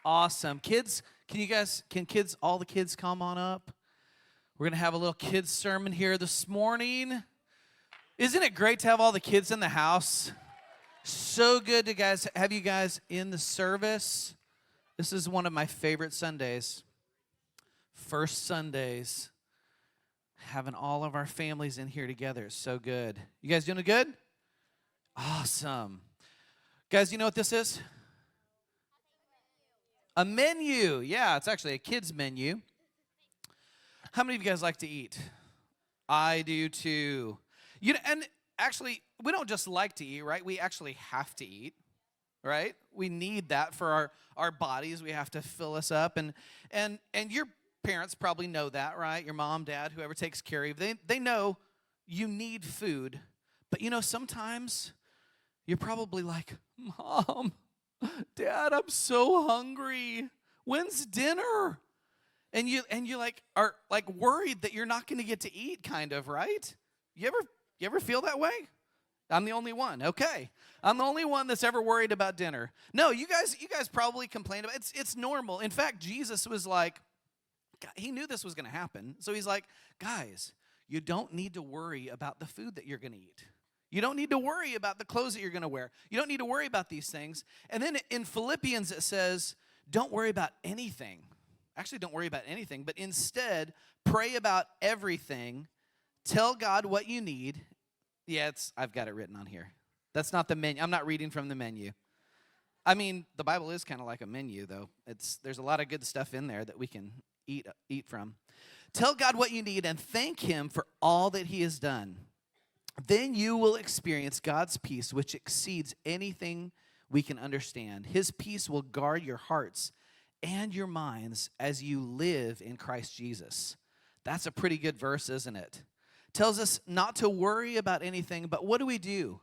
Awesome. Kids, all the kids come on up? We're going to have a little kids sermon here this morning. Isn't it great to have all the kids in the house? So good to have you guys in the service. This is one of my favorite Sundays. First Sundays. Having all of our families in here together is so good. You guys doing good? Awesome. Guys, you know what this is? A menu. Yeah, it's actually a kid's menu. How many of you guys like to eat? I do too. And actually, we don't just like to eat, right? We actually have to eat, right? We need that for our bodies. We have to fill us up. And your parents probably know that, right? Your mom, dad, whoever takes care of you, they know you need food. But sometimes you're probably like, Mom, Dad, I'm so hungry. When's dinner? And you are worried that you're not going to get to eat, kind of, right? You ever feel that way? I'm the only one. Okay. I'm the only one that's ever worried about dinner. No, you guys probably complain about it. It's normal. In fact, Jesus was like, he knew this was going to happen. So he's like, guys, you don't need to worry about the food that you're going to eat. You don't need to worry about the clothes that you're going to wear. You don't need to worry about these things. And then in Philippians it says, don't worry about anything. Actually, don't worry about anything, but instead pray about everything. Tell God what you need. Yeah, I've got it written on here. That's not the menu. I'm not reading from the menu. I mean, the Bible is kind of like a menu, though. There's a lot of good stuff in there that we can eat from. Tell God what you need and thank him for all that he has done. Then you will experience God's peace, which exceeds anything we can understand. His peace will guard your hearts and your minds as you live in Christ Jesus. That's a pretty good verse, isn't it? Tells us not to worry about anything, but what do?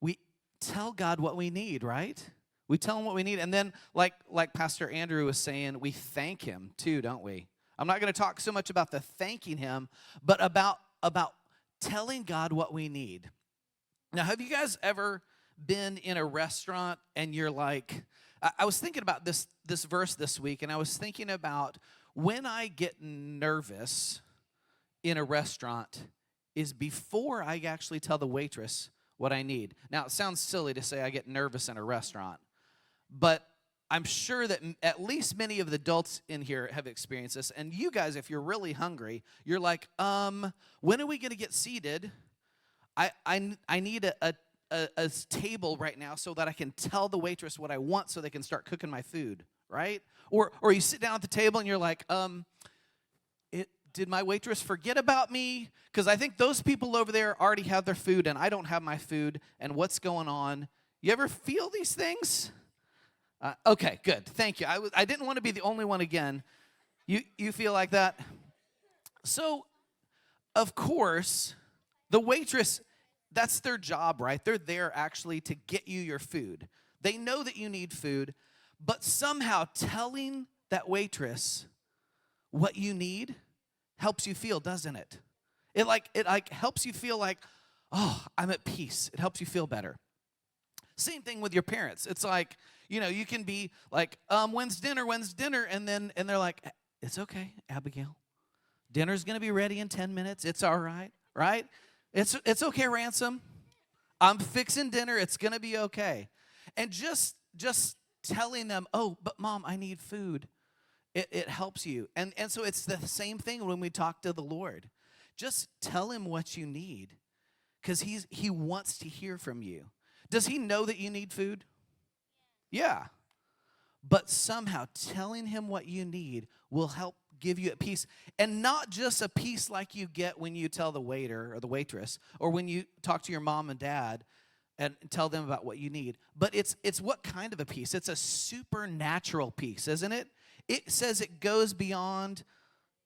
We tell God what we need, right? We tell him what we need, and then like Pastor Andrew was saying, we thank him too, don't we? I'm not going to talk so much about the thanking him, but about telling God what we need. Now, have you guys ever been in a restaurant and you're like, I was thinking about this verse this week, and I was thinking about when I get nervous in a restaurant is before I actually tell the waitress what I need. Now, it sounds silly to say I get nervous in a restaurant, but I'm sure that at least many of the adults in here have experienced this. And you guys, if you're really hungry, you're like, when are we going to get seated? I need a table right now so that I can tell the waitress what I want so they can start cooking my food, right? Or you sit down at the table and you're like, did my waitress forget about me? Because I think those people over there already have their food and I don't have my food, and what's going on? You ever feel these things? Okay, good. Thank you. I didn't want to be the only one again. You feel like that? So, of course, the waitress, that's their job, right? They're there actually to get you your food. They know that you need food, but somehow telling that waitress what you need helps you feel, doesn't it? It helps you feel like, oh, I'm at peace. It helps you feel better. Same thing with your parents. It's like, you can be like, when's dinner? And they're like, it's okay, Abigail. Dinner's going to be ready in 10 minutes. It's all right, right? It's okay, Ransom. I'm fixing dinner. It's going to be okay. And just telling them, oh, but Mom, I need food. It helps you. And so it's the same thing when we talk to the Lord. Just tell him what you need because he wants to hear from you. Does he know that you need food? Yeah. But somehow telling him what you need will help give you a peace. And not just a peace like you get when you tell the waiter or the waitress or when you talk to your mom and dad and tell them about what you need. But it's what kind of a peace? It's a supernatural peace, isn't it? It says it goes beyond,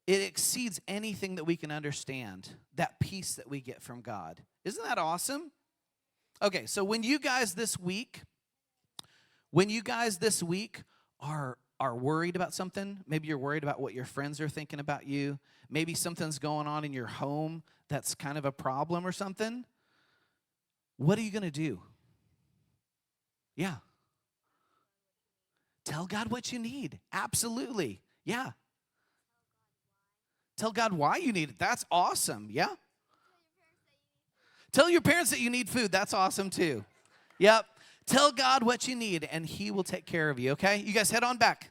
it exceeds anything that we can understand, that peace that we get from God. Isn't that awesome? Okay, so when you guys this week are worried about something, maybe you're worried about what your friends are thinking about you, maybe something's going on in your home that's kind of a problem or something, what are you going to do? Yeah. Tell God what you need. Absolutely. Yeah. Tell God why you need it. That's awesome. Yeah. Tell your parents that you need food. That's awesome too. Yep. Tell God what you need, and he will take care of you, okay? You guys head on back.